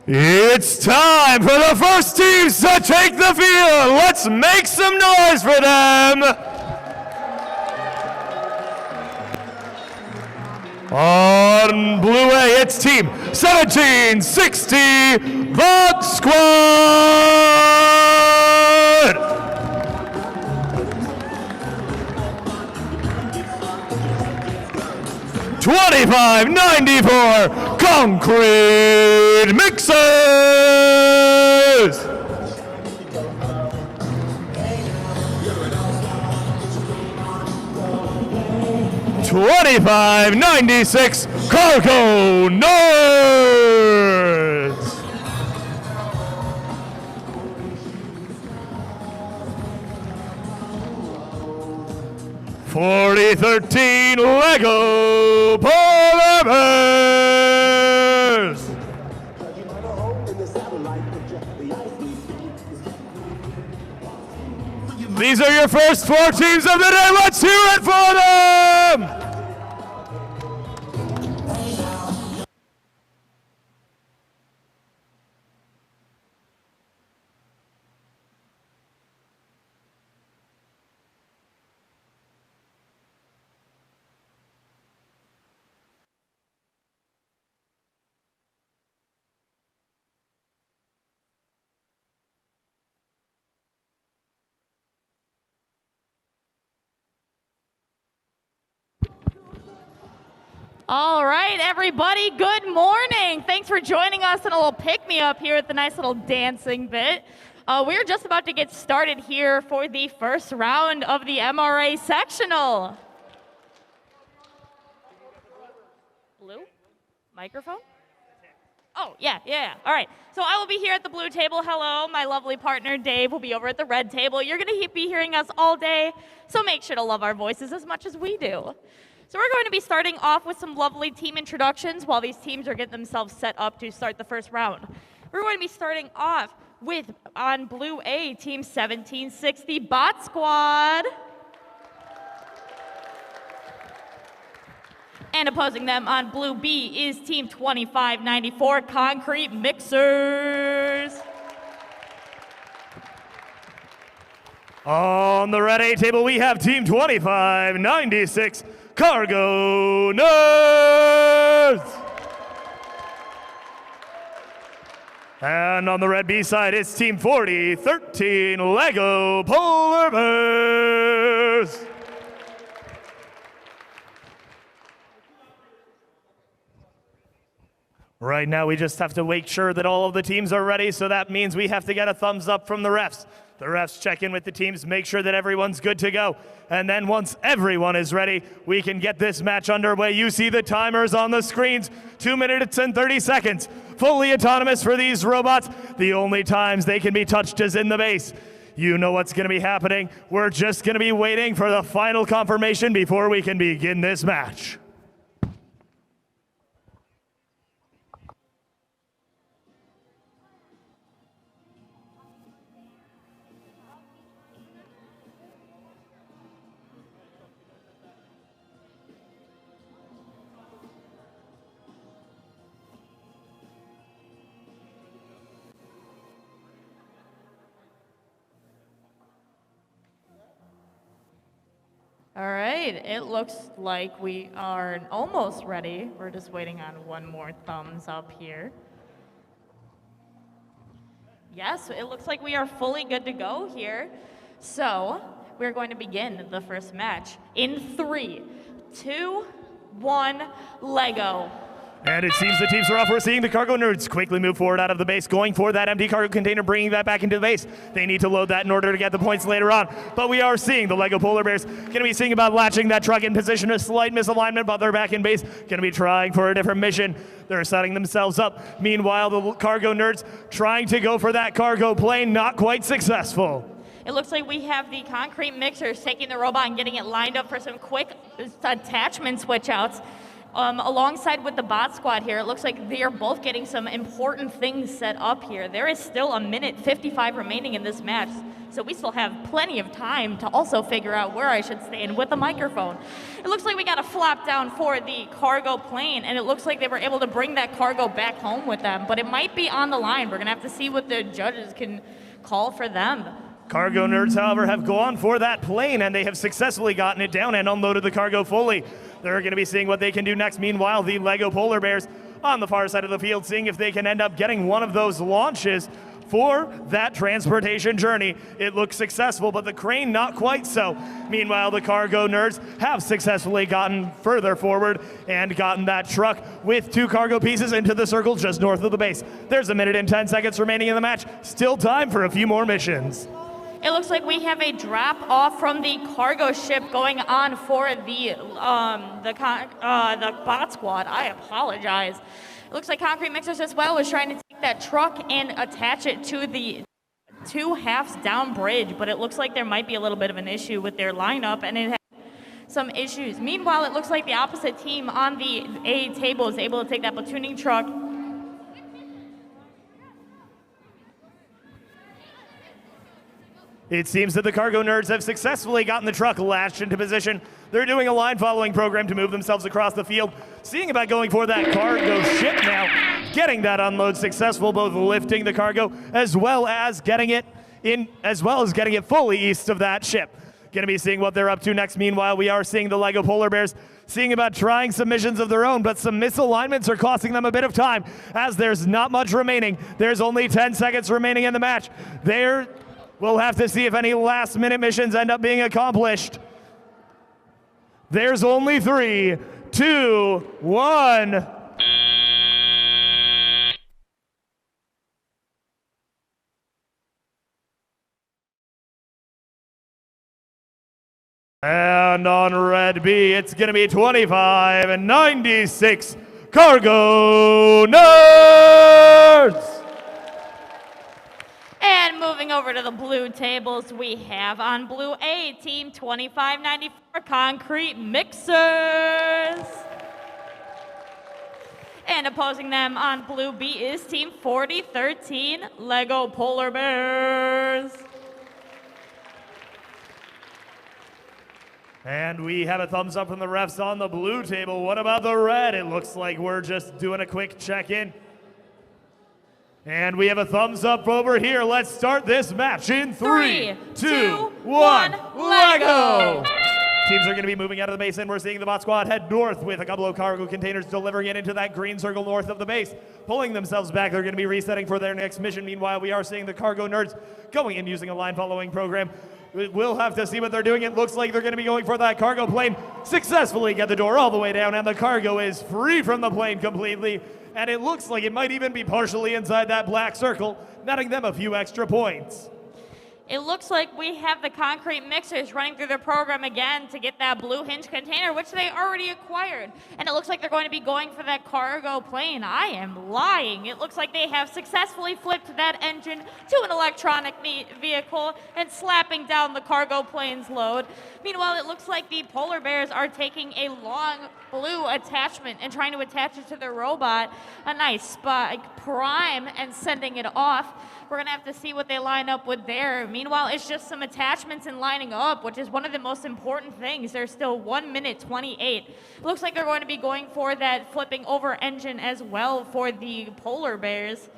It's time for the first teams to take the field. Let's make some noise for them. On Blue A, it's Team 1760, the Squad. 2594 Concrete Mixers. 2596 Cargo Nerds. 4013 Lego Polar Bears. These are your first four teams of the day. Let's hear it for them. All right, everybody, good morning. Thanks for joining us in a little pick-me-up here at the nice little dancing bit. We're just about to get started here for the first round of the MRA sectional. Blue? Microphone? Oh, yeah. All right, so I will be here at the blue table. Hello, my lovely partner Dave will be over at the red table. You're going to be hearing us all day, so make sure to love our voices as much as we do. So we're going to be starting off with some lovely team introductions while these teams are getting themselves set up to start the first round. We're going to be starting off with, on Blue A, Team 1760 Bot Squad. And opposing them on Blue B is Team 2594 Concrete Mixers. On the red A table, we have Team 2596 Cargo Nerds. And on the red B side, it's Team 4013 Lego Polar Bears. Right now, we just have to make sure that all of the teams are ready, so that means we have to get a thumbs up from the refs. The refs check in with the teams, make sure that everyone's good to go. And then once everyone is ready, we can get this match underway. You see the timers on the screens, 2 minutes and 30 seconds. Fully autonomous for these robots. The only times they can be touched is in the base. You know what's going to be happening. We're just going to be waiting for the final confirmation before we can begin this match. All right, it looks like we are almost ready. We're just waiting on one more thumbs up here. Yes, it looks like we are fully good to go here. So we're going to begin the first match in 3, 2, 1, Lego. And it seems the teams are off. We're seeing the Cargo Nerds quickly move forward out of the base, going for that empty cargo container, bringing that back into the base. They need to load that in order to get the points later on. But we are seeing the Lego Polar Bears going to be seeing about latching that truck in position. A slight misalignment, but they're back in base. Going to be trying for a different mission. They're setting themselves up. Meanwhile, the Cargo Nerds trying to go for that cargo plane, not quite successful. It looks like we have the concrete mixers taking the robot and getting it lined up for some quick attachment switch outs. alongside with the bot squad here, it looks like they are both getting some important things set up here. There is still a minute 55 remaining in this match, so we still have plenty of time to also figure out where I should stand with the microphone. It looks like we got a flop down for the cargo plane, and it looks like they were able to bring that cargo back home with them, but it might be on the line. We're gonna have to see what the judges can call for them. Cargo nerds, however, have gone for that plane, and they have successfully gotten it down and unloaded the cargo fully. They're going to be seeing what they can do next. Meanwhile, the Lego Polar Bears on the far side of the field, seeing if they can end up getting one of those launches for that transportation journey. It looks successful, but the crane not quite so. Meanwhile, the cargo nerds have successfully gotten further forward and gotten that truck with 2 cargo pieces into the circle just north of the base. There's a minute and 10 seconds remaining in the match. Still time for a few more missions. It looks like we have a drop off from the cargo ship going on for the bot squad. I apologize. It looks like Concrete Mixers as well was trying to take that truck and attach it to the 2 halves down bridge, but it looks like there might be a little bit of an issue with their lineup, and it has some issues. Meanwhile, it looks like the opposite team on the A table is able to take that platooning truck. It seems that the cargo nerds have successfully gotten the truck lashed into position. They're doing a line following program to move themselves across the field, seeing about going for that cargo ship now, getting that unload successful, both lifting the cargo as well as getting it fully east of that ship. Gonna be seeing what they're up to next. Meanwhile, we are seeing the Lego Polar Bears seeing about trying some missions of their own, but some misalignments are costing them a bit of time as there's not much remaining. There's only 10 seconds remaining in the match. We'll have to see if any last-minute missions end up being accomplished. There's only 3, 2, 1. And on Red B, it's going to be 25 and 96 Cargo Nerds! And moving over to the blue tables, we have on Blue A, Team 2594 Concrete Mixers. And opposing them on Blue B is Team 4013 Lego Polar Bears. And we have a thumbs up from the refs on the blue table. What about the red? It looks like we're just doing a quick check-in. And we have a thumbs up over here. Let's start this match in 3, 2, 1, Lego! Teams are going to be moving out of the base, and we're seeing the bot squad head north with a couple of cargo containers delivering it into that green circle north of the base. Pulling themselves back, they're going to be resetting for their next mission. Meanwhile, we are seeing the cargo nerds going in using a line following program. We'll have to see what they're doing. It looks like they're going to be going for that cargo plane. Successfully get the door all the way down, and the cargo is free from the plane completely. And it looks like it might even be partially inside that black circle, netting them a few extra points. It looks like we have the Concrete Mixers running through their program again to get that blue hinge container, which they already acquired. And it looks like they're going to be going for that cargo plane. I am lying. It looks like they have successfully flipped that engine to an electronic vehicle and slapping down the cargo plane's load. Meanwhile, it looks like the Polar Bears are taking a long blue attachment and trying to attach it to their robot, a nice spike prime, and sending it off. We're going to have to see what they line up with there. Meanwhile, it's just some attachments and lining up, which is one of the most important things. There's still 1 minute 28. It looks like they're going to be going for that flipping over engine as well for the Polar Bears.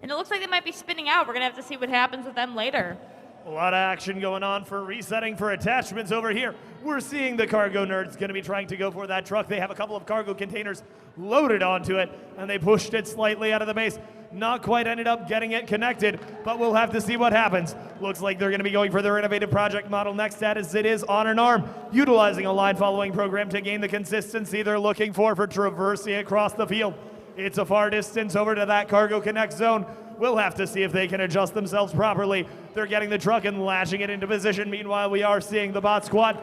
And it looks like they might be spinning out. We're going to have to see what happens with them later. A lot of action going on for resetting for attachments over here. We're seeing the cargo nerds going to be trying to go for that truck. They have a couple of cargo containers loaded onto it, and they pushed it slightly out of the base. Not quite ended up getting it connected, but we'll have to see what happens. Looks like they're going to be going for their innovative project model next, as it is on an arm, utilizing a line following program to gain the consistency they're looking for traversing across the field. It's a far distance over to that cargo connect zone. We'll have to see if they can adjust themselves properly. They're getting the truck and lashing it into position. Meanwhile, we are seeing the bot squad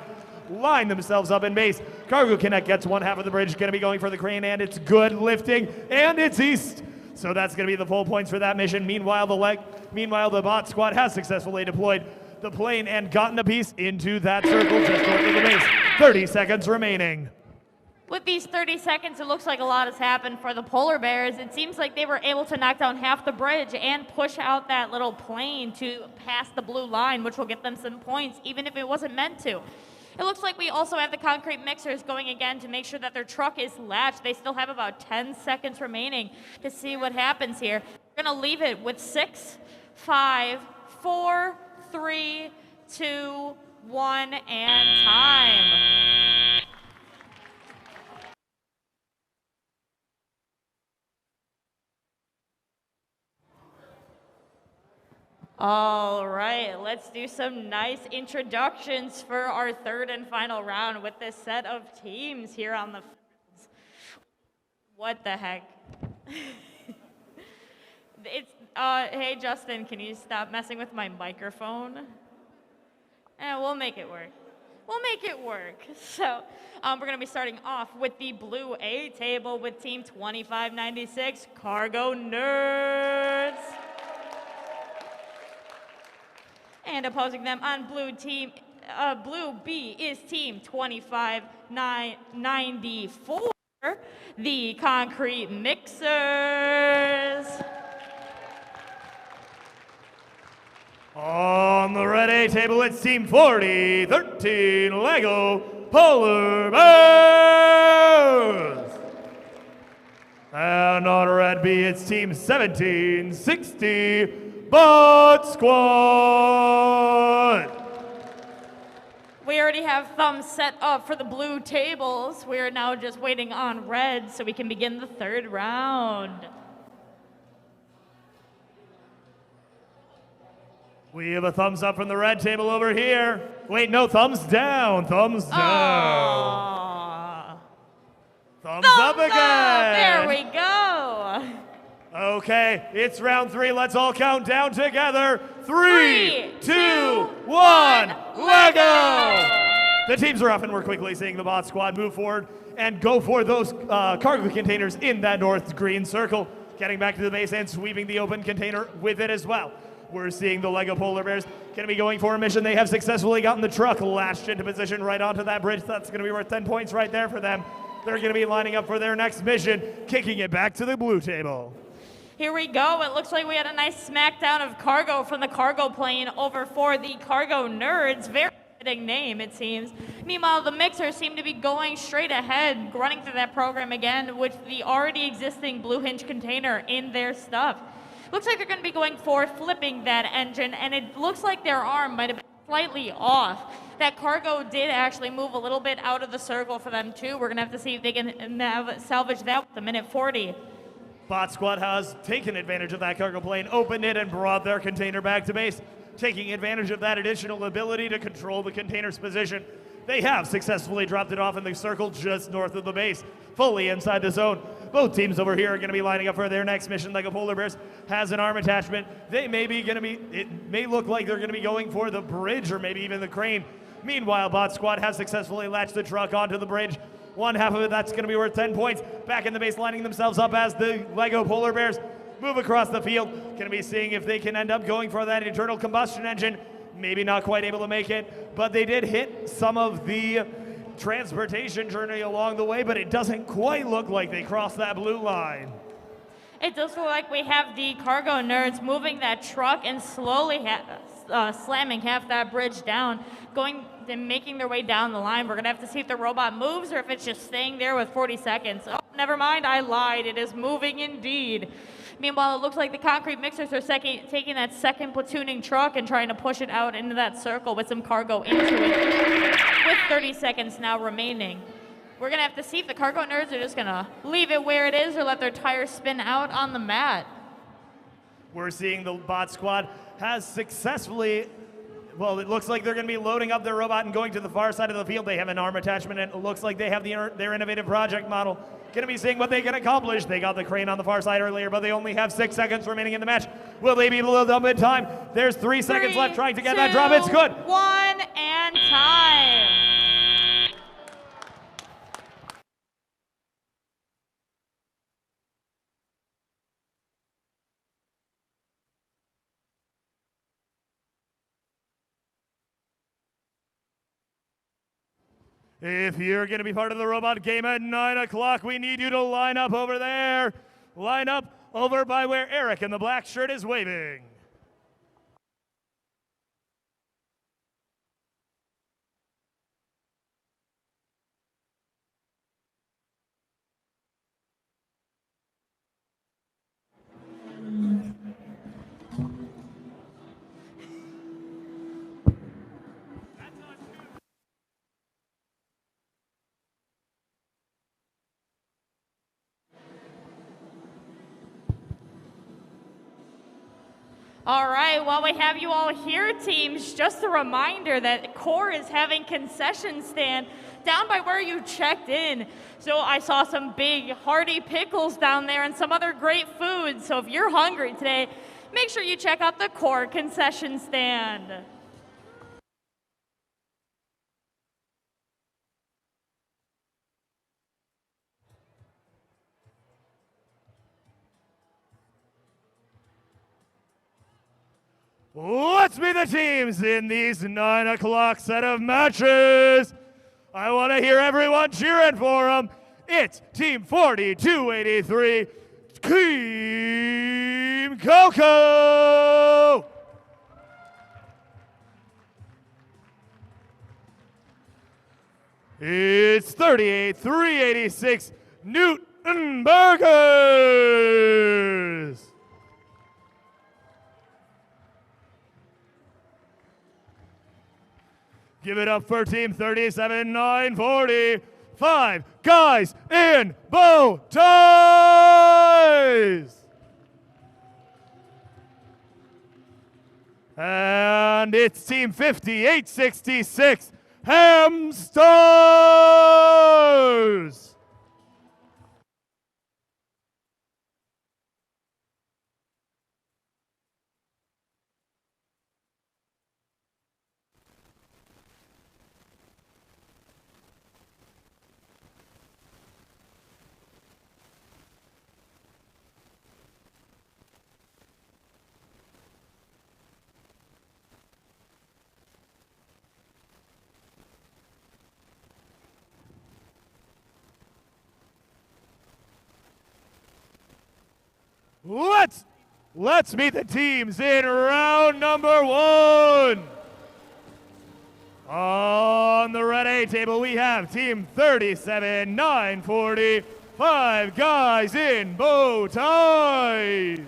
line themselves up in base. Cargo Connect gets one half of the bridge, going to be going for the crane, and it's good lifting, and it's east. So that's going to be the full points for that mission. Meanwhile, the bot squad has successfully deployed the plane and gotten a piece into that circle just north of the base. 30 seconds remaining. With these 30 seconds, it looks like a lot has happened for the polar bears. It seems like they were able to knock down half the bridge and push out that little plane to pass the blue line, which will get them some points, even if it wasn't meant to. It looks like we also have the concrete mixers going again to make sure that their truck is latched. They still have about 10 seconds remaining to see what happens here. We're going to leave it with 6, 5, 4, 3, 2, 1, and time. All right, let's do some nice introductions for our third and final round with this set of teams here on the fields. What the heck? Hey Justin, can you stop messing with my microphone? We'll make it work. We'll make it work. So we're going to be starting off with the blue A table with team 2596, Cargo Nerds. And opposing them on blue B is team 2594, the Concrete Mixers. On the red A table, it's team 4013 Lego Polar Bears. And on red B, it's team 1760 Bot Squad. We already have thumbs set up for the blue tables. We are now just waiting on red so we can begin the third round. We have a thumbs up from the red table over here. Wait, no, thumbs down. Thumbs down. Thumbs up again. There we go. Okay, it's round 3. Let's all count down together. 3, 2, 1, Lego! The teams are off, and we're quickly seeing the bot squad move forward and go for those cargo containers in that north green circle, getting back to the base and sweeping the open container with it as well. We're seeing the Lego Polar Bears going to be going for a mission. They have successfully gotten the truck latched into position right onto that bridge. That's going to be worth 10 points right there for them. They're going to be lining up for their next mission, kicking it back to the blue table. Here we go. It looks like we had a nice smackdown of cargo from the cargo plane over for the Cargo Nerds. Very fitting name, it seems. Meanwhile, the mixers seem to be going straight ahead, running through that program again with the already existing blue hinge container in their stuff. Looks like they're going to be going for flipping that engine, and it looks like their arm might have been slightly off. That cargo did actually move a little bit out of the circle for them, too. We're going to have to see if they can salvage that with the minute 40. Bot Squad has taken advantage of that cargo plane, opened it, and brought their container back to base. Taking advantage of that additional ability to control the container's position, they have successfully dropped it off in the circle just north of the base, fully inside the zone. Both teams over here are going to be lining up for their next mission. Lego Polar Bears has an arm attachment. They may be going to be, it may look like they're going to be going for the bridge or maybe even the crane. Meanwhile, Bot Squad has successfully latched the truck onto the bridge. One half of it, that's going to be worth 10 points. Back in the base, lining themselves up as the Lego Polar Bears move across the field. Going to be seeing if they can end up going for that internal combustion engine. Maybe not quite able to make it, but they did hit some of the transportation journey along the way, but it doesn't quite look like they crossed that blue line. It does look like we have the Cargo Nerds moving that truck and slowly slamming half that bridge down, going and making their way down the line. We're going to have to see if the robot moves or if it's just staying there with 40 seconds. Oh, never mind, I lied. It is moving indeed. Meanwhile, it looks like the concrete mixers are taking that second platooning truck and trying to push it out into that circle with some cargo into it, with 30 seconds now remaining. We're going to have to see if the Cargo Nerds are just going to leave it where it is or let their tires spin out on the mat. We're seeing the Bot Squad has successfully, well, it looks like they're going to be loading up their robot and going to the far side of the field. They have an arm attachment, and it looks like they have their innovative project model. Going to be seeing what they can accomplish. They got the crane on the far side earlier, but they only have 6 seconds remaining in the match. Will they be able to dump in time? There's 3 seconds left trying to get that drop. It's good. 1, and time. If you're going to be part of the robot game at 9 o'clock, we need you to line up over there. Line up over by where Eric in the black shirt is waving. All right, while we have you all here, teams, just a reminder that Core is having concession stand down by where you checked in. So I saw some big hearty pickles down there and some other great food. So if you're hungry today, make sure you check out the Core concession stand. Let's meet the teams in these 9 o'clock set of matches. I want to hear everyone cheering for them. It's Team 4283, Team Coco. It's 386, Newton Burgers. Give it up for Team 37-940. 5 guys in bow ties. And it's Team 5866, Hamsters. Let's meet the teams in round number 1. On the red A table, we have Team 37-940, 5 guys in bow ties.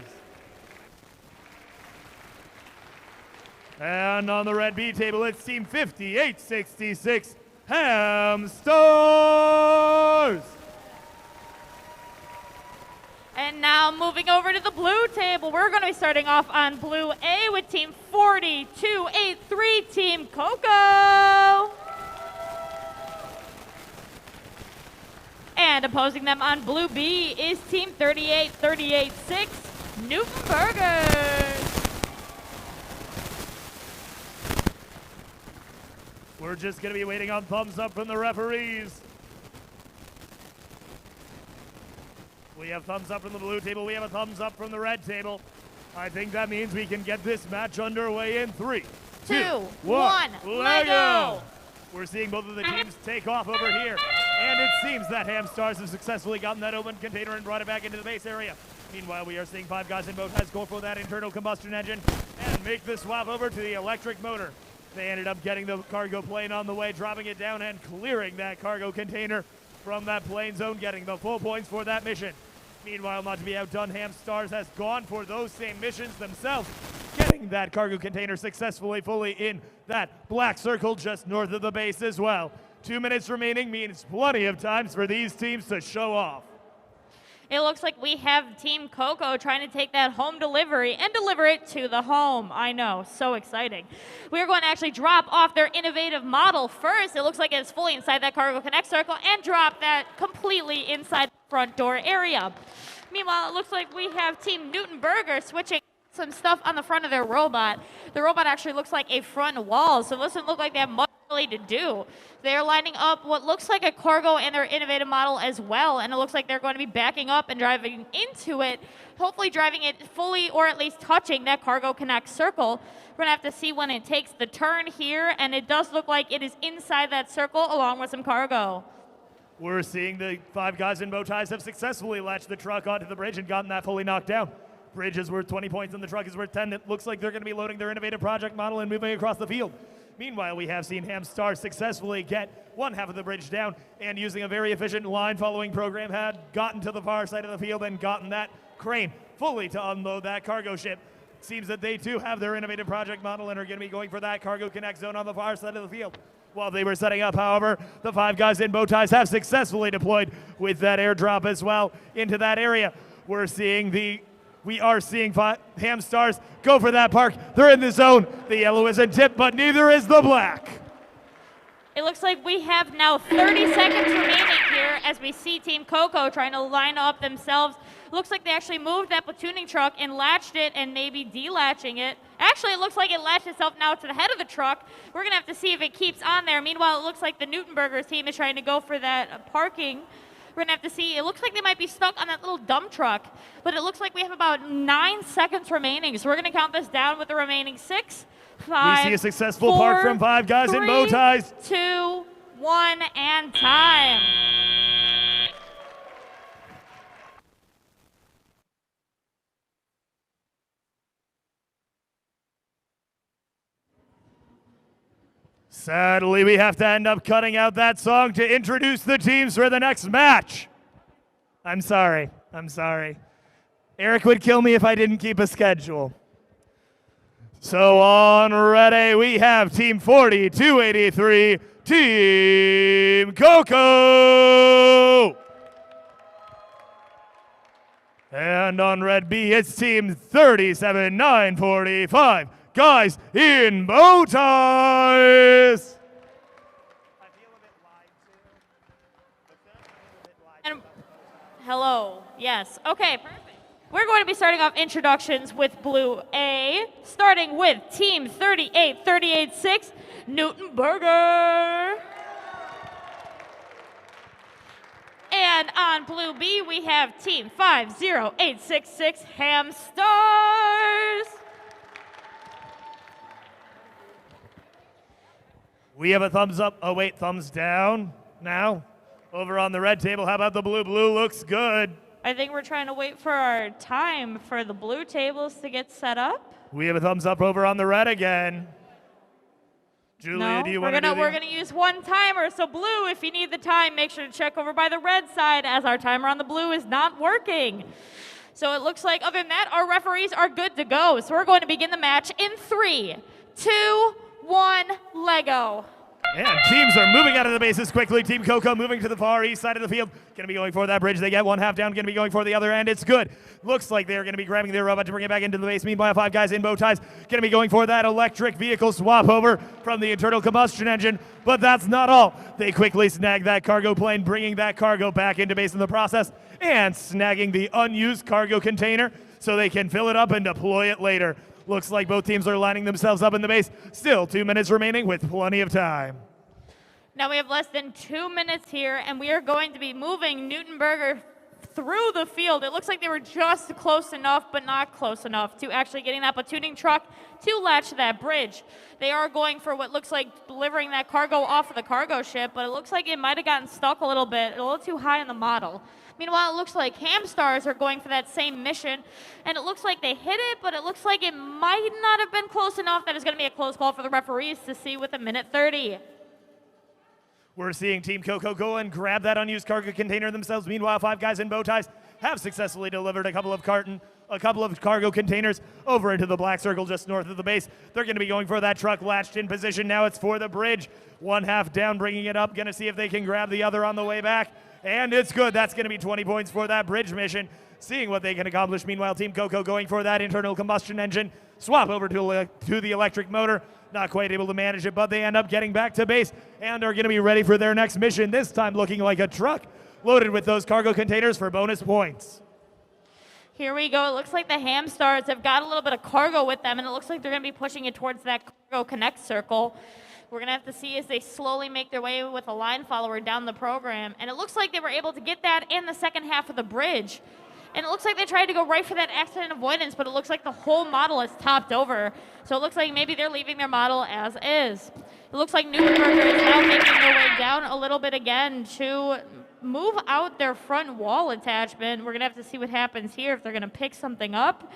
And on the red B table, it's Team 5866, Hamsters. And now moving over to the blue table, we're going to be starting off on blue A with Team 4283, Team Coco. And opposing them on blue B is Team 38386, Newton Burgers. We're just going to be waiting on thumbs up from the referees. We have thumbs up from the blue table. We have a thumbs up from the red table. I think that means we can get this match underway in 3, 2, 1, Lego! We're seeing both of the teams take off over here. And it seems that Hamstars have successfully gotten that open container and brought it back into the base area. Meanwhile, we are seeing 5 guys in bow ties go for that internal combustion engine and make the swap over to the electric motor. They ended up getting the cargo plane on the way, dropping it down and clearing that cargo container from that plane zone, getting the full points for that mission. Meanwhile, not to be outdone, Hamstars has gone for those same missions themselves, getting that cargo container successfully fully in that black circle just north of the base as well. 2 minutes remaining means plenty of times for these teams to show off. It looks like we have Team Coco trying to take that home delivery and deliver it to the home. I know, so exciting. We're going to actually drop off their innovative model first. It looks like it's fully inside that Cargo Connect circle and drop that completely inside the front door area. Meanwhile, it looks like we have Team Newton Burger switching some stuff on the front of their robot. The robot actually looks like a front wall, so it doesn't look like they have much to do. They're lining up what looks like a cargo in their innovative model as well, and it looks like they're going to be backing up and driving into it, hopefully driving it fully or at least touching that cargo connect circle. We're gonna have to see when it takes the turn here, and it does look like it is inside that circle along with some cargo. We're seeing the 5 guys in bow ties have successfully latched the truck onto the bridge and gotten that fully knocked down. Bridge is worth 20 points and the truck is worth 10. It looks like they're going to be loading their innovative project model and moving across the field. Meanwhile, we have seen Hamstar successfully get one half of the bridge down and using a very efficient line following program had gotten to the far side of the field and gotten that crane fully to unload that cargo ship. Seems that they too have their innovative project model and are going to be going for that cargo connect zone on the far side of the field. While they were setting up, however, the 5 guys in bow ties have successfully deployed with that airdrop as well into that area. We are seeing Hamstars go for that park. They're in the zone. The yellow isn't tipped, but neither is the black. It looks like we have now 30 seconds remaining here as we see Team Coco trying to line up themselves. Looks like they actually moved that platooning truck and latched it and maybe delatching it. Actually, it looks like it latched itself now to the head of the truck. We're going to have to see if it keeps on there. Meanwhile, it looks like the Newtonburgers team is trying to go for that parking. We're going to have to see. It looks like they might be stuck on that little dump truck, but it looks like we have about 9 seconds remaining. So we're going to count this down with the remaining 6, 5, We see a successful 4, park from 5 guys 3, in bow ties. 2, 1, and time. Sadly, we have to end up cutting out that song to introduce the teams for the next match. I'm sorry. Eric would kill me if I didn't keep a schedule. So on ready, we have Team 4283, Team Coco. And on red B, it's Team 37945. Guys in bow ties. And hello. Yes. Okay, perfect. We're going to be starting off introductions with Blue A, starting with Team 38386, Newtonburger. And on Blue B, we have Team 50866, Hamstars. We have a thumbs up. Oh, wait, thumbs down now. Over on the red table, how about the blue? Blue looks good. I think we're trying to wait for our time for the blue tables to get set up. We have a thumbs up over on the red again. Julia, do you want to do We're gonna use one timer, so blue, if you need the time, make sure to check over by the red side as our timer on the blue is not working. So it looks like, other than that, our referees are good to go. So we're going to begin the match in 3, 2, 1, Lego. And teams are moving out of the bases quickly. Team Coco moving to the far east side of the field. Going to be going for that bridge. They get one half down. Going to be going for the other end. It's good. Looks like they're going to be grabbing their robot to bring it back into the base. Meanwhile, 5 guys in bow ties. Going to be going for that electric vehicle swap over from the internal combustion engine. But that's not all. They quickly snag that cargo plane, bringing that cargo back into base in the process and snagging the unused cargo container so they can fill it up and deploy it later. Looks like both teams are lining themselves up in the base. Still 2 minutes remaining with plenty of time. Now we have less than 2 minutes here, and we are going to be moving Newtonburger through the field. It looks like they were just close enough, but not close enough to actually getting that platooning truck to latch that bridge. They are going for what looks like delivering that cargo off of the cargo ship, but it looks like it might have gotten stuck a little bit, a little too high in the model. Meanwhile, it looks like Hamstars are going for that same mission, and it looks like they hit it, but it looks like it might not have been close enough. That is going to be a close call for the referees to see with a minute 30. We're seeing Team Coco go and grab that unused cargo container themselves. Meanwhile, 5 guys in bow ties have successfully delivered a couple of cargo containers over into the black circle just north of the base. They're going to be going for that truck latched in position. Now it's for the bridge. One half down, bringing it up. Going to see if they can grab the other on the way back. And it's good. That's going to be 20 points for that bridge mission. Seeing what they can accomplish. Meanwhile, Team Coco going for that internal combustion engine. Swap over to the electric motor. Not quite able to manage it, but they end up getting back to base and are going to be ready for their next mission, this time looking like a truck loaded with those cargo containers for bonus points. Here we go. It looks like the Hamstars have got a little bit of cargo with them, and it looks like they're going to be pushing it towards that cargo connect circle. We're going to have to see as they slowly make their way with a line follower down the program. And it looks like they were able to get that in the second half of the bridge. And it looks like they tried to go right for that accident avoidance, but it looks like the whole model is topped over. So it looks like maybe they're leaving their model as is. It looks like Newtonberger is now making their way down a little bit again to move out their front wall attachment. We're going to have to see what happens here, if they're going to pick something up.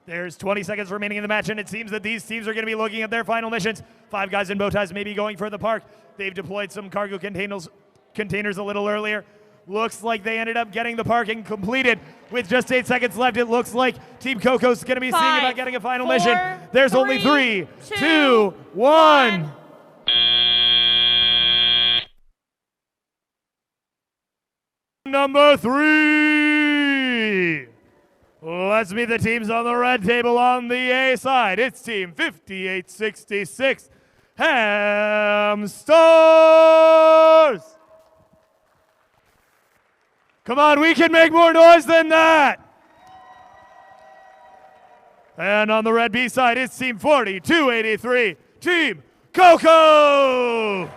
There's 20 seconds remaining in the match, and it seems that these teams are going to be looking at their final missions. 5 guys in bow ties may be going for the park. They've deployed some cargo containers a little earlier. Looks like they ended up getting the parking completed with just 8 seconds left. It looks like Team Coco's going to be seeing about getting a final mission. There's only 3, 2, 1. Number 3. Let's meet the teams on the red table on the A side. It's Team 5866, Hamstars. Come on, we can make more noise than that. And on the red B side, it's Team 4283, Team Coco.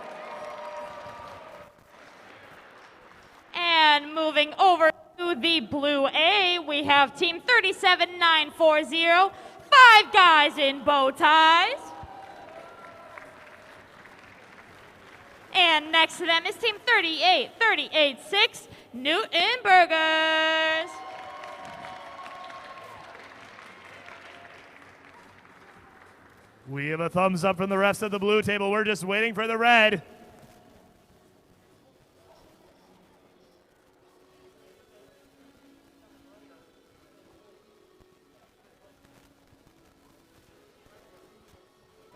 And moving over to the blue A, we have Team 37940, 5 guys in bow ties. And next to them is Team 38386, Newtonbergers. We have a thumbs up from the rest of the blue table. We're just waiting for the red.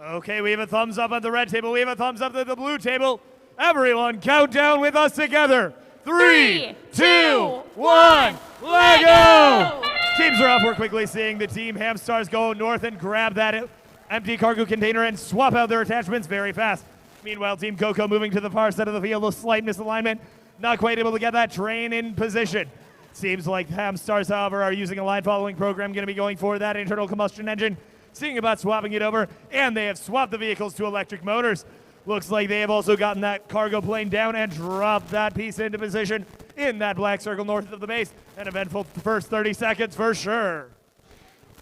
Okay, we have a thumbs up at the red table. We have a thumbs up at the blue table. Everyone, count down with us together. 3, 2, 1, let go! Teams are up. We're quickly seeing the Team Hamstars go north and grab that empty cargo container and swap out their attachments very fast. Meanwhile, Team Coco moving to the far side of the field. A slight misalignment. Not quite able to get that train in position. Seems like Hamstars, however, are using a line following program, going to be going for that internal combustion engine, seeing about swapping it over, and they have swapped the vehicles to electric motors. Looks like they have also gotten that cargo plane down and dropped that piece into position in that black circle north of the base. An eventful first 30 seconds for sure.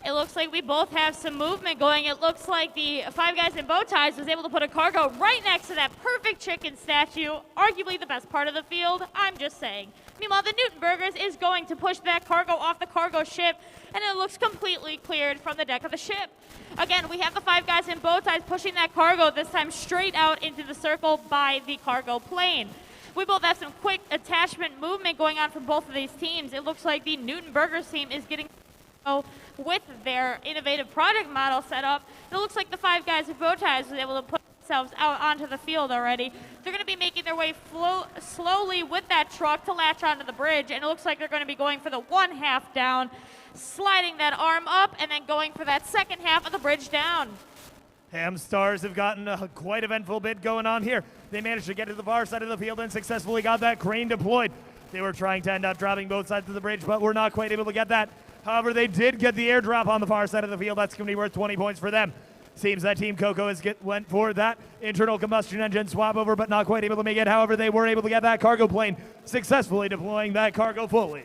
It looks like we both have some movement going. It looks like the 5 guys in bow ties was able to put a cargo right next to that perfect chicken statue, arguably the best part of the field, I'm just saying. Meanwhile, the Newtonbergers is going to push that cargo off the cargo ship, and it looks completely cleared from the deck of the ship. Again, we have the 5 guys in bow ties pushing that cargo, this time straight out into the circle by the cargo plane. We both have some quick attachment movement going on from both of these teams. It looks like the Newtonbergers team is getting with their innovative project model set up. It looks like the 5 guys in bow ties was able to put themselves out onto the field already. They're going to be making their way slowly with that truck to latch onto the bridge, and it looks like they're going to be going for the 1 half down, sliding that arm up, and then going for that second half of the bridge down. Hamstars have gotten a quite eventful bit going on here. They managed to get to the far side of the field and successfully got that crane deployed. They were trying to end up dropping both sides of the bridge, but were not quite able to get that. However, they did get the airdrop on the far side of the field. That's going to be worth 20 points for them. Seems that Team Coco went for that internal combustion engine swap over, but not quite able to make it. However, they were able to get that cargo plane, successfully deploying that cargo fully.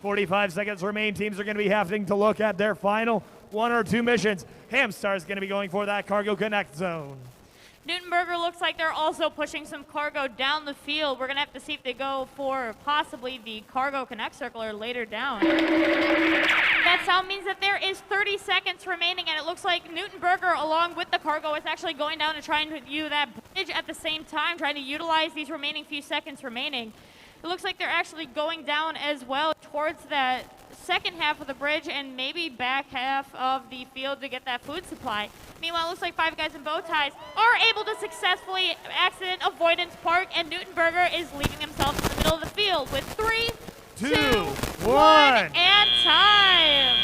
45 seconds remain. Teams are going to be having to look at their final 1 or 2 missions. Hamstar is going to be going for that cargo connect zone. Newtonberger looks like they're also pushing some cargo down the field. We're going to have to see if they go for possibly the cargo connect circle or later down. That sound means that there is 30 seconds remaining, and it looks like Newtonberger, along with the cargo, is actually going down and trying to use that bridge at the same time, trying to utilize these remaining few seconds remaining. It looks like they're actually going down as well towards that second half of the bridge and maybe back half of the field to get that food supply. Meanwhile, it looks like 5 guys in bow ties are able to successfully accident avoidance park, and Newtonberger is leaving himself in the middle of the field with 3, 2, 1, and time.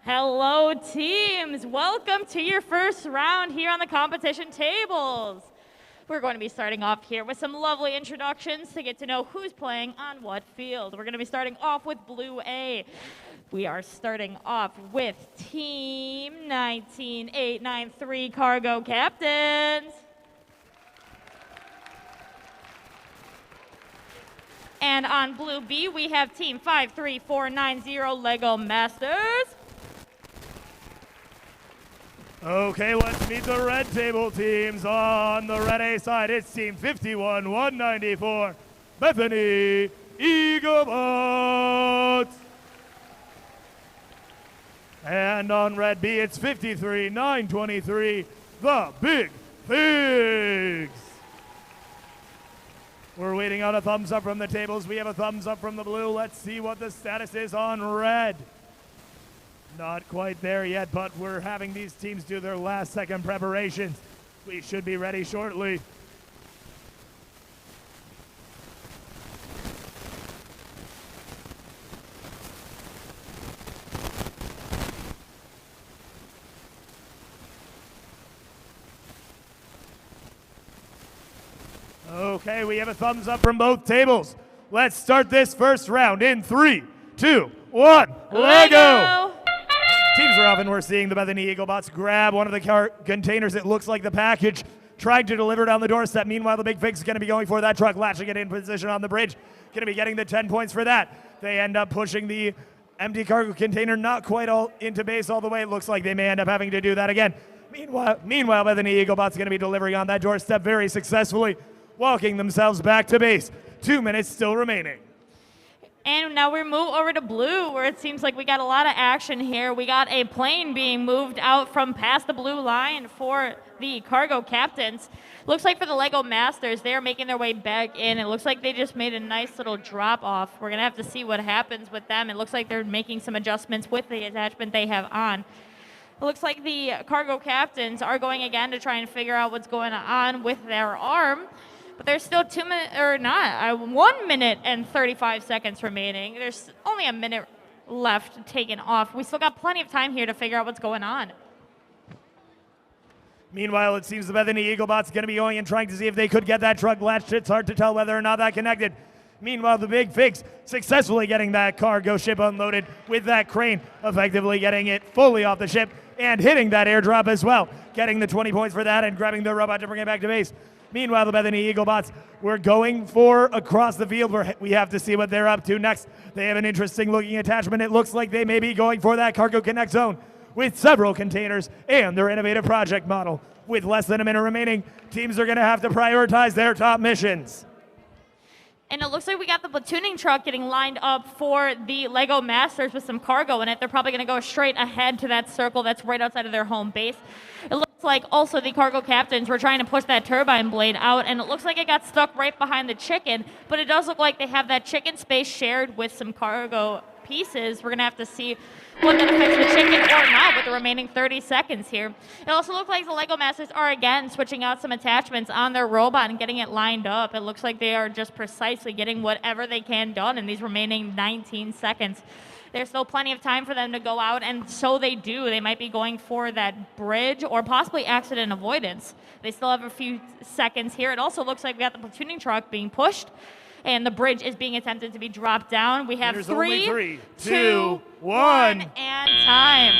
Hello, teams. Welcome to your first round here on the competition tables. We're going to be starting off here with some lovely introductions to get to know who's playing on what field. We're going to be starting off with Blue A. We are starting off with Team 19893 Cargo Captains. And on Blue B, we have Team 53490 Lego Masters. Okay, let's meet the red table teams. On the red A side, it's Team 51194 Bethany Eaglebots. And on red B, it's 53923 the Big Figs. We're waiting on a thumbs up from the tables. We have a thumbs up from the blue. Let's see what the status is on red. Not quite there yet, but we're having these teams do their last second preparations. We should be ready shortly. Okay, we have a thumbs up from both tables. Let's start this first round in 3, 2, 1, Lego! Teams are off, and we're seeing the Bethany Eaglebots grab one of the containers. It looks like the package, trying to deliver down the doorstep. Meanwhile, the Big Figs is going to be going for that truck, latching it in position on the bridge. Going to be getting the 10 points for that. They end up pushing the empty cargo container not quite all into base all the way. It looks like they may end up having to do that again. Meanwhile, Bethany Eaglebots going to be delivering on that doorstep very successfully, walking themselves back to base. 2 minutes still remaining. And now we move over to blue, where it seems like we got a lot of action here. We got a plane being moved out from past the blue line for the cargo captains. Looks like for the Lego Masters, they're making their way back in. It looks like they just made a nice little drop off. We're going to have to see what happens with them. It looks like they're making some adjustments with the attachment they have on. It looks like the cargo captains are going again to try and figure out what's going on with their arm. But there's still 1 minute and 35 seconds remaining. There's only a minute left taken off. We still got plenty of time here to figure out what's going on. Meanwhile, it seems the Bethany Eaglebots going to be going and trying to see if they could get that truck latched. It's hard to tell whether or not that connected. Meanwhile, the Big Figs successfully getting that cargo ship unloaded with that crane, effectively getting it fully off the ship and hitting that airdrop as well, getting the 20 points for that and grabbing the robot to bring it back to base. Meanwhile, the Bethany Eaglebots, we're going for across the field. We have to see what they're up to next. They have an interesting looking attachment. It looks like they may be going for that Cargo Connect zone with several containers and their innovative project model. With less than a minute remaining, teams are going to have to prioritize their top missions. And it looks like we got the platooning truck getting lined up for the Lego Masters with some cargo in it. They're probably going to go straight ahead to that circle that's right outside of their home base. It looks like also the cargo captains were trying to push that turbine blade out, and it looks like it got stuck right behind the chicken, but it does look like they have that chicken space shared with some cargo pieces. We're going to have to see what that affects the chicken or not with the remaining 30 seconds here. It also looks like the Lego Masters are again switching out some attachments on their robot and getting it lined up. It looks like they are just precisely getting whatever they can done in these remaining 19 seconds. There's still plenty of time for them to go out, and so they do. They might be going for that bridge or possibly accident avoidance. They still have a few seconds here. It also looks like we got the platooning truck being pushed, and the bridge is being attempted to be dropped down. We have three, two, one, and time.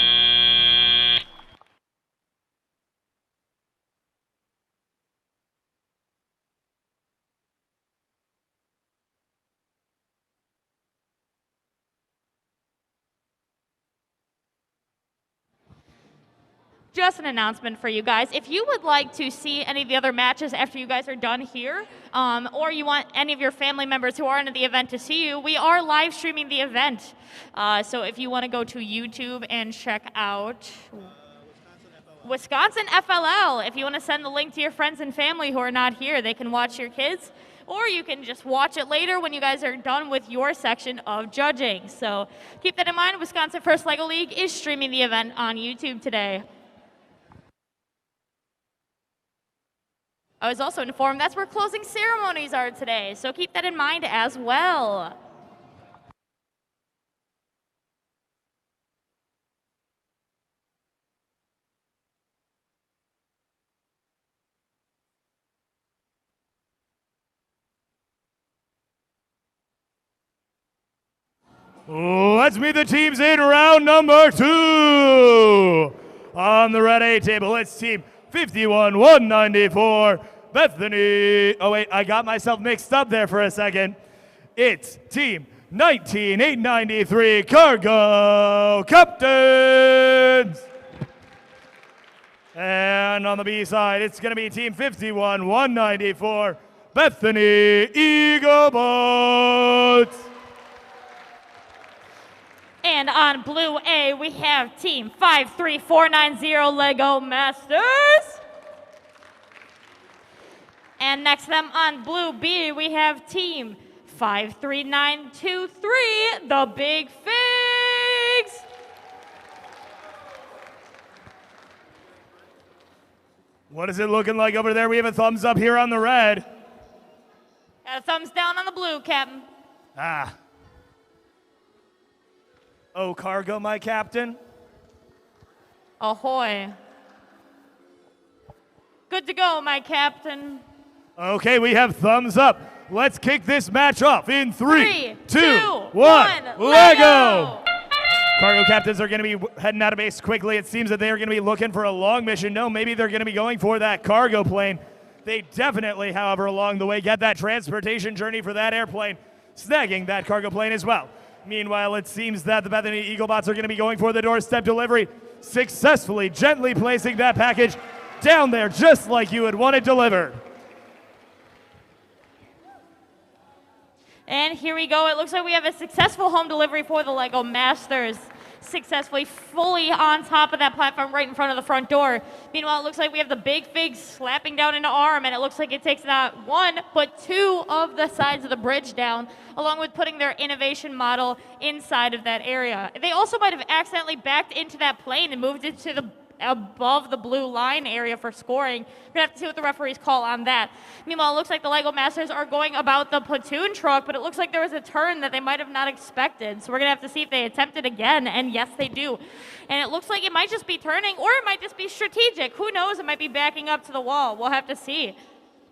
Just an announcement for you guys. If you would like to see any of the other matches after you guys are done here, or you want any of your family members who aren't at the event to see you, we are live streaming the event. So if you want to go to YouTube and check out Wisconsin FLL, if you want to send the link to your friends and family who are not here, they can watch your kids, or you can just watch it later when you guys are done with your section of judging. So keep that in mind. Wisconsin First Lego League is streaming the event on YouTube today. I was also informed that's where closing ceremonies are today, so keep that in mind as well. Let's meet the teams in round number 2. On the red A table, it's team 51-194, Bethany. Oh wait, I got myself mixed up there for a second. It's team 19-893, Cargo Captains. And on the B side, it's going to be team 51-194, Bethany Eagle Boats. And on blue A, we have team 53490 Lego Masters. And next to them on blue B, we have team 53923, the Big Figs. What is it looking like over there? We have a thumbs up here on the red. Got a thumbs down on the blue, Captain. Ah. Oh, Cargo, my captain. Ahoy. Good to go, my captain. Okay, we have thumbs up. Let's kick this match off in 3, 2, 1, Lego! Cargo captains are going to be heading out of base quickly. It seems that they are going to be looking for a long mission. No, maybe they're going to be going for that cargo plane. They definitely, however, along the way, get that transportation journey for that airplane, snagging that cargo plane as well. Meanwhile, it seems that the Bethany Eaglebots are going to be going for the doorstep delivery, successfully, gently placing that package down there just like you would want it delivered. And here we go. It looks like we have a successful home delivery for the Lego Masters. Successfully, fully on top of that platform right in front of the front door. Meanwhile, it looks like we have the Big Figs slapping down into arm, and it looks like it takes not one, but 2 of the sides of the bridge down, along with putting their innovation model inside of that area. They also might have accidentally backed into that plane and moved it to the above the blue line area for scoring. We're gonna have to see what the referees call on that. Meanwhile, it looks like the Lego Masters are going about the platoon truck, but it looks like there was a turn that they might have not expected. So we're gonna have to see if they attempt it again, and yes, they do. And it looks like it might just be turning, or it might just be strategic. Who knows? It might be backing up to the wall. We'll have to see.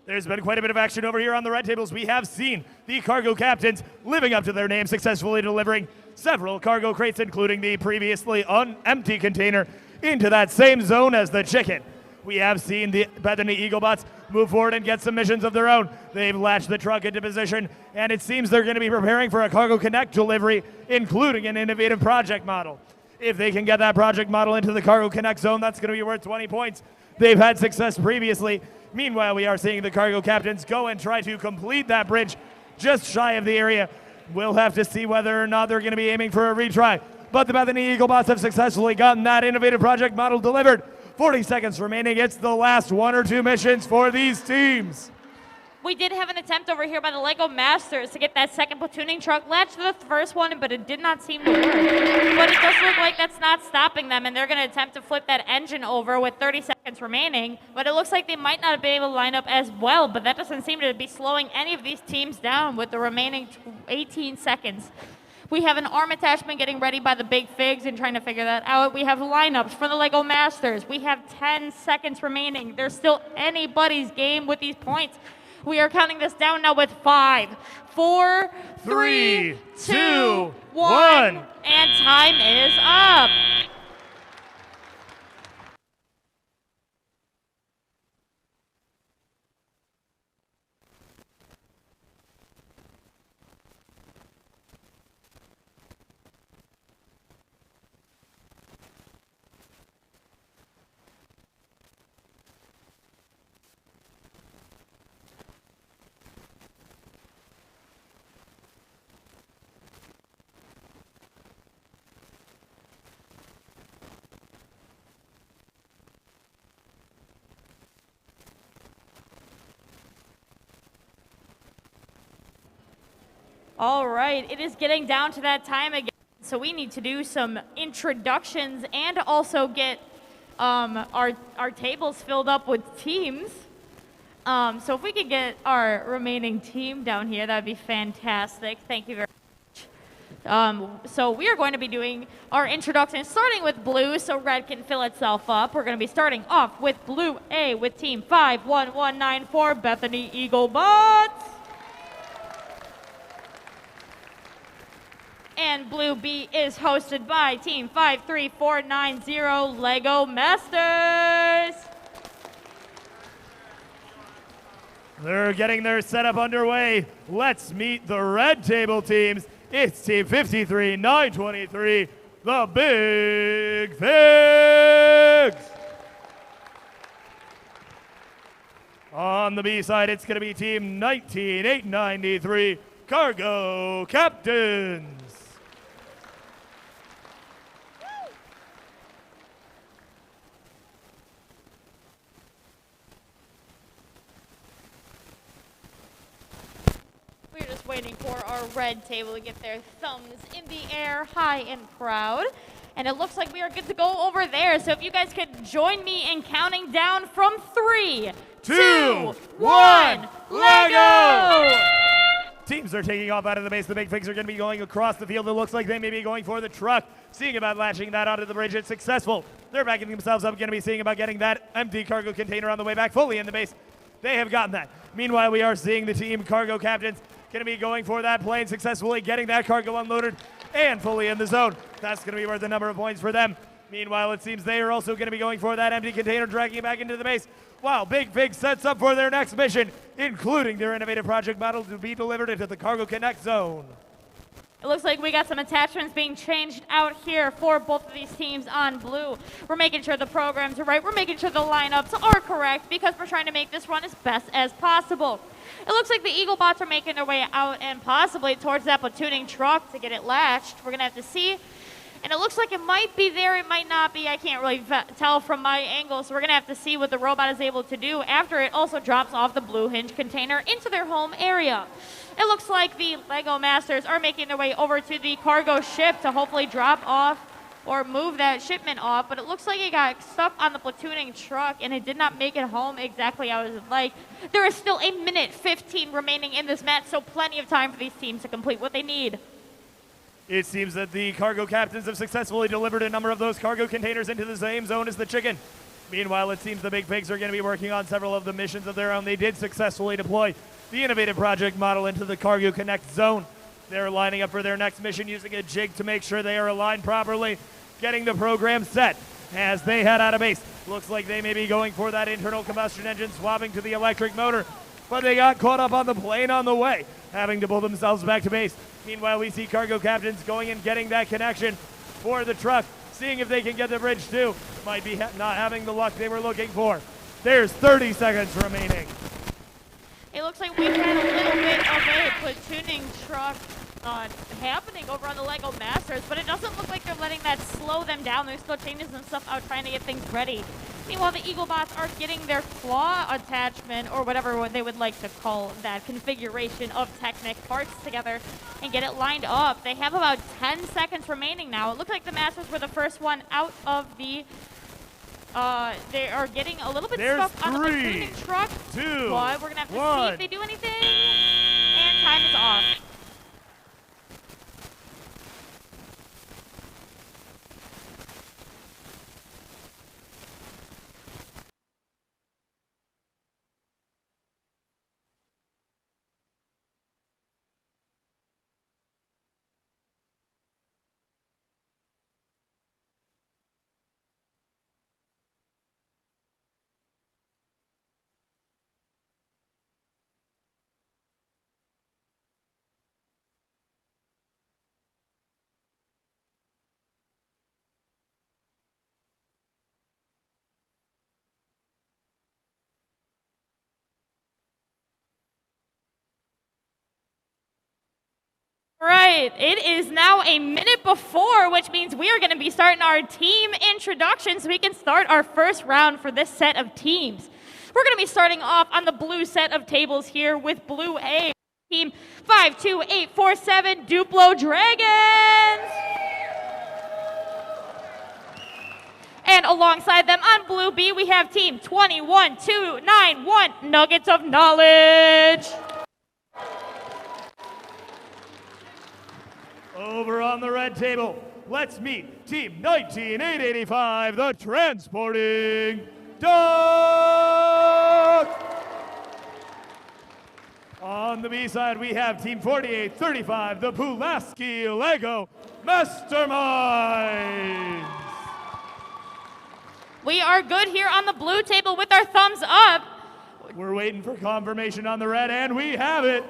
There's been quite a bit of action over here on the red tables. We have seen the cargo captains living up to their name, successfully delivering several cargo crates, including the previously empty container, into that same zone as the chicken. We have seen the Bethany Eaglebots move forward and get some missions of their own. They've latched the truck into position, and it seems they're going to be preparing for a Cargo Connect delivery, including an innovative project model. If they can get that project model into the Cargo Connect zone, that's going to be worth 20 points. They've had success previously. Meanwhile, we are seeing the cargo captains go and try to complete that bridge just shy of the area. We'll have to see whether or not they're going to be aiming for a retry. But the Bethany Eaglebots have successfully gotten that innovative project model delivered. 40 seconds remaining. It's the last 1 or 2 missions for these teams. We did have an attempt over here by the Lego Masters to get that second platooning truck latched to the first one, but it did not seem to work. But it does look like that's not stopping them, and they're going to attempt to flip that engine over with 30 seconds remaining. But it looks like they might not be able to line up as well, but that doesn't seem to be slowing any of these teams down with the remaining 18 seconds. We have an arm attachment getting ready by the Big Figs and trying to figure that out. We have lineups for the Lego Masters. We have 10 seconds remaining. There's still anybody's game with these points. We are counting this down now with 5, 4, 3, 2, 1, and time is up. All right, it is getting down to that time again, so we need to do some introductions and also get our tables filled up with teams. So if we could get our remaining team down here, that'd be fantastic. Thank you very much. So we are going to be doing our introduction, starting with blue, so red can fill itself up. We're going to be starting off with blue A with team 51194, Bethany Eaglebots. and Blue B is hosted by Team 53490 Lego Masters. They're getting their setup underway. Let's meet the red table teams. It's Team 53923, the Big Figs. On the B side, it's going to be Team 19893, Cargo Captains. We're just waiting for our red table to get their thumbs in the air, high and proud. And it looks like we are good to go over there. So if you guys could join me in counting down from 3, 2, 1, Lego! Teams are taking off out of the base. The Big Figs are going to be going across the field. It looks like they may be going for the truck. Seeing about latching that onto the bridge. It's successful. They're backing themselves up. Going to be seeing about getting that empty cargo container on the way back fully in the base. They have gotten that. Meanwhile, we are seeing the Team Cargo Captains going to be going for that plane, successfully getting that cargo unloaded and fully in the zone. That's going to be worth a number of points for them. Meanwhile, it seems they are also going to be going for that empty container, dragging it back into the base. While Big Fig sets up for their next mission, including their innovative project model to be delivered into the Cargo Connect zone. It looks like we got some attachments being changed out here for both of these teams on blue. We're making sure the programs are right. We're making sure the lineups are correct because we're trying to make this run as best as possible. It looks like the Eagle bots are making their way out and possibly towards that platooning truck to get it latched. We're going to have to see. And it looks like it might be there, it might not be. I can't really tell from my angle, so we're going to have to see what the robot is able to do after it also drops off the blue hinge container into their home area. It looks like the Lego Masters are making their way over to the cargo ship to hopefully drop off or move that shipment off, but it looks like it got stuck on the platooning truck and it did not make it home exactly as it would like. There is still 1:15 remaining in this match, so plenty of time for these teams to complete what they need. It seems that the Cargo Captains have successfully delivered a number of those cargo containers into the same zone as the chicken. Meanwhile, it seems the Big Figs are going to be working on several of the missions of their own. They did successfully deploy the innovative project model into the Cargo Connect zone. They're lining up for their next mission using a jig to make sure they are aligned properly, getting the program set as they head out of base. Looks like they may be going for that internal combustion engine, swapping to the electric motor, but they got caught up on the plane on the way, having to pull themselves back to base. Meanwhile, we see Cargo Captains going and getting that connection for the truck, seeing if they can get the bridge too. Might be not having the luck they were looking for. There's 30 seconds remaining. It looks like we've had a little bit of a platooning truck happening over on the Lego Masters, but it doesn't look like they're letting that slow them down. They're still changing some stuff out, trying to get things ready. Meanwhile, the Eagle bots are getting their claw attachment, or whatever they would like to call that configuration of Technic parts together and get it lined up. They have about 10 seconds remaining now. It looks like the Masters were the first one out of the they are getting a little bit stuck on the platooning truck. 2, but we're going to have to 1. see if they do anything. And time is off. Right, it is now a minute before, which means we are going to be starting our team introductions so we can start our first round for this set of teams. We're going to be starting off on the blue set of tables here with Blue A, Team 52847 Duplo Dragons. And alongside them on Blue B, we have Team 21291 Nuggets of Knowledge. Over on the red table, let's meet Team 19885, the Transporting Duck. On On the B side, we have Team 4835, the Pulaski Lego Masterminds. We are good here on the blue table with our thumbs up. We're waiting for confirmation on the red, and we have it.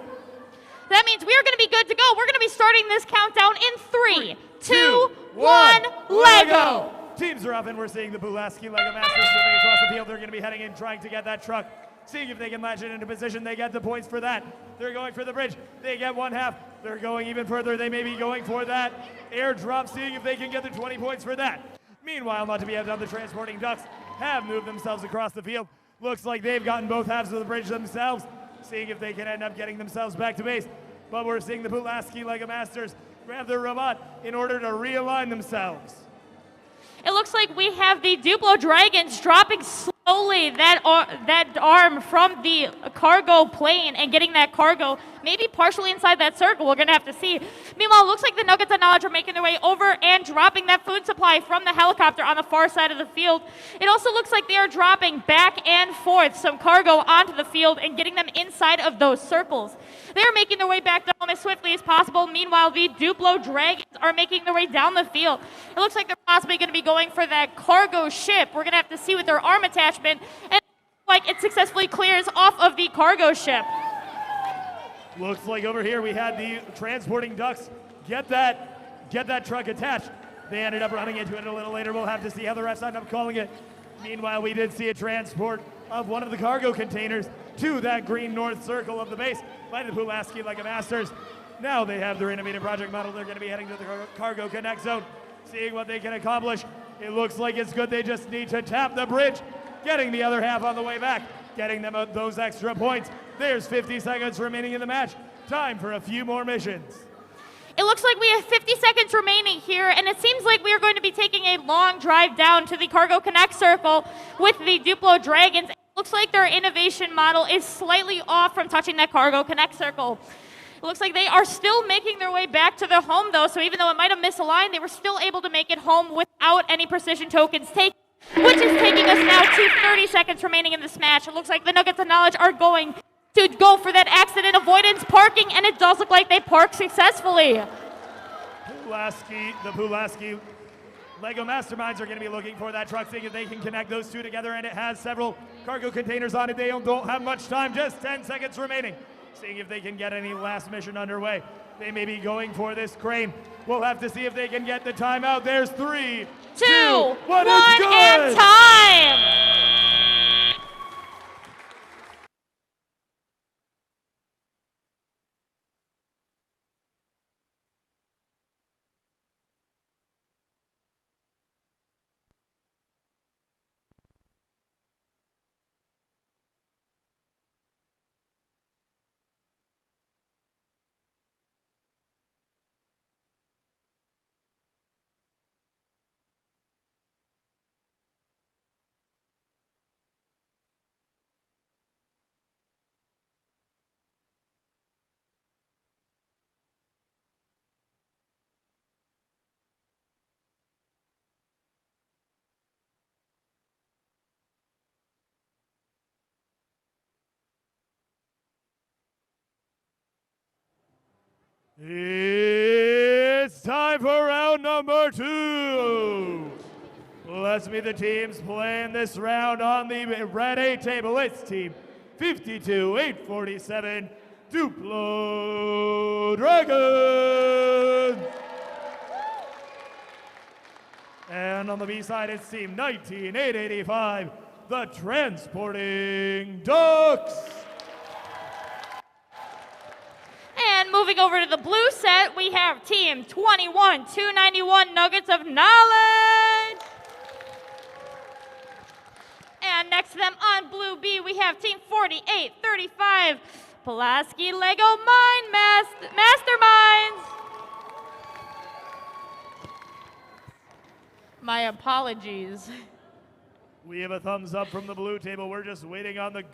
That means we are going to be good to go. We're going to be starting this countdown in 3, 2, 1, Lego. Teams are up, and we're seeing the Pulaski Lego Masters moving across the field. They're going to be heading in, trying to get that truck, seeing if they can latch it into position. They get the points for that. They're going for the bridge. They get 1/2. They're going even further. They may be going for that airdrop, seeing if they can get the 20 points for that. Meanwhile, not to be outdone, the transporting ducks have moved themselves across the field. Looks like they've gotten both halves of the bridge themselves, seeing if they can end up getting themselves back to base. But we're seeing the Pulaski Lego Masters grab their robot in order to realign themselves. It looks like we have the Duplo Dragons dropping slowly that arm from the cargo plane and getting that cargo maybe partially inside that circle. We're going to have to see. Meanwhile, it looks like the Nuggets of Knowledge are making their way over and dropping that food supply from the helicopter on the far side of the field. It also looks like they are dropping back and forth some cargo onto the field and getting them inside of those circles. They are making their way back down as swiftly as possible. Meanwhile, the Duplo Dragons are making their way down the field. It looks like they're possibly going to be going for that cargo ship. We're going to have to see with their arm attachment, and it looks like it successfully clears off of the cargo ship. Looks like over here we had the transporting ducks get that truck attached. They ended up running into it a little later. We'll have to see how the refs end up calling it. Meanwhile, we did see a transport of one of the cargo containers to that green north circle of the base by the Pulaski Lego Masters. Now they have their innovative project model. They're going to be heading to the cargo connect zone, seeing what they can accomplish. It looks like it's good. They just need to tap the bridge, getting the other half on the way back, getting them those extra points. There's 50 seconds remaining in the match. Time for a few more missions. It looks like we have 50 seconds remaining here, and it seems like we are going to be taking a long drive down to the Cargo Connect Circle with the Duplo Dragons. It looks like their innovation model is slightly off from touching that Cargo Connect Circle. It looks like they are still making their way back to their home, though, so even though it might have misaligned, they were still able to make it home without any precision tokens taken, which is taking us now to 30 seconds remaining in this match. It looks like the Nuggets of Knowledge are going to go for that accident avoidance parking, and it does look like they parked successfully. The Pulaski Lego Masterminds are going to be looking for that truck, seeing if they can connect those two together, and it has several cargo containers on it. They don't have much time, just 10 seconds remaining. Seeing if they can get any last mission underway. They may be going for this crane. We'll have to see if they can get the timeout. There's 3, 2, 1, and time! It's time for round number 2. Let's meet the teams playing this round on the red A table. It's team 52-847, Duplo Dragons. And on the B side, it's team 19-885, the Transporting Ducks. And moving over to the blue set, we have team 21-291, Nuggets of Knowledge. And next to them on blue B, we have team 48-35, Pulaski Lego Masterminds. My apologies. We have a thumbs up from the blue table. We're just waiting on the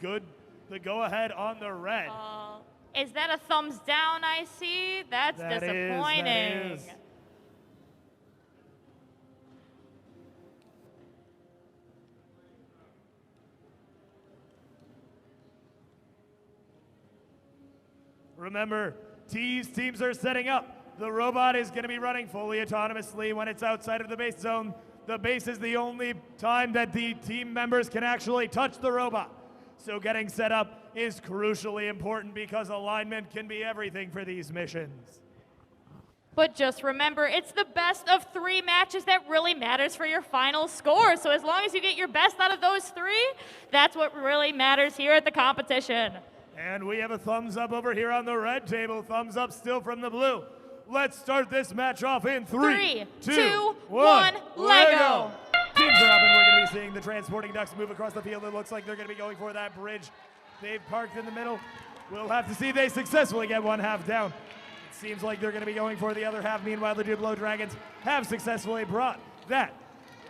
go-ahead on the red. Is that a thumbs down I see? That's disappointing. That is. Remember, teams are setting up. The robot is going to be running fully autonomously when it's outside of the base zone. The base is the only time that the team members can actually touch the robot. So getting set up is crucially important because alignment can be everything for these missions. But just remember, it's the best of 3 matches that really matters for your final score. So as long as you get your best out of those 3, that's what really matters here at the competition. And we have a thumbs up over here on the red table. Thumbs up still from the blue. Let's start this match off in 3, 2, 1, Lego! Teams are up, and we're going to be seeing the transporting ducks move across the field. It looks like they're going to be going for that bridge. They've parked in the middle. We'll have to see if they successfully get one half down. It seems like they're going to be going for the other half. Meanwhile, the Duplo Dragons have successfully brought that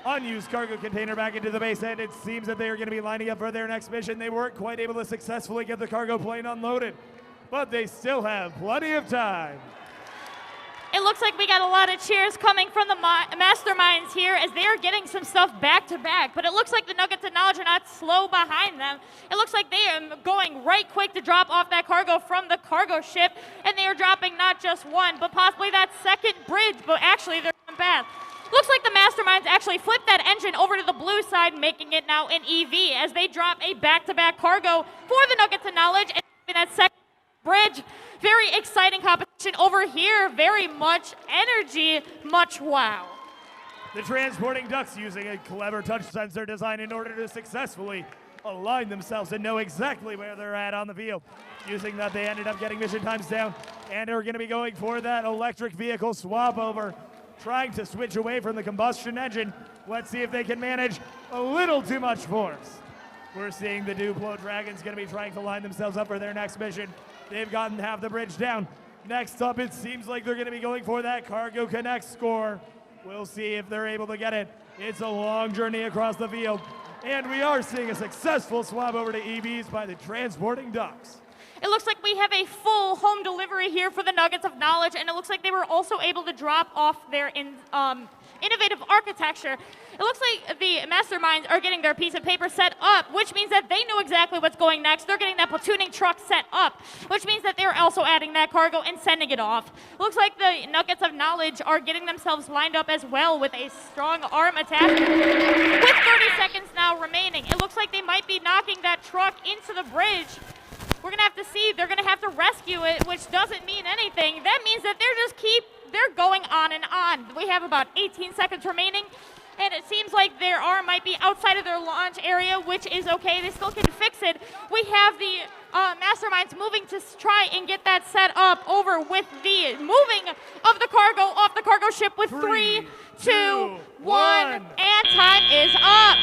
unused cargo container back into the base, and it seems that they are going to be lining up for their next mission. They weren't quite able to successfully get the cargo plane unloaded, but they still have plenty of time. It looks like we got a lot of cheers coming from the masterminds here as they are getting some stuff back to back, but it looks like the Nuggets of Knowledge are not slow behind them. It looks like they are going right quick to drop off that cargo from the cargo ship, and they are dropping not just one, but possibly that second bridge, but actually they're going fast. Looks like the masterminds actually flipped that engine over to the blue side, making it now an EV as they drop a back-to-back cargo for the Nuggets of Knowledge, and that second bridge. Very exciting competition over here. Very much energy, much wow. The transporting ducks using a clever touch sensor design in order to successfully align themselves and know exactly where they're at on the field. Using that, they ended up getting mission times down and are going to be going for that electric vehicle swap over, trying to switch away from the combustion engine. Let's see if they can manage a little too much force. We're seeing the Duplo Dragons going to be trying to line themselves up for their next mission. They've gotten half the bridge down. Next up, it seems like they're going to be going for that Cargo Connect score. We'll see if they're able to get it. It's a long journey across the field. And we are seeing a successful swap over to EVs by the transporting ducks. It looks like we have a full home delivery here for the Nuggets of Knowledge, and it looks like they were also able to drop off their innovative architecture. It looks like the masterminds are getting their piece of paper set up, which means that they know exactly what's going next. They're getting that platooning truck set up, which means that they're also adding that cargo and sending it off. It looks like the Nuggets of Knowledge are getting themselves lined up as well with a strong arm attachment. With 30 seconds now remaining, it looks like they might be knocking that truck into the bridge. We're going to have to see. They're going to have to rescue it, which doesn't mean anything. That means that they're going on and on. We have about 18 seconds remaining, and it seems like their arm might be outside of their launch area, which is okay. They still can fix it. We have the masterminds moving to try and get that set up over with the moving of the cargo off the cargo ship with 3, 2, 1, and time is up.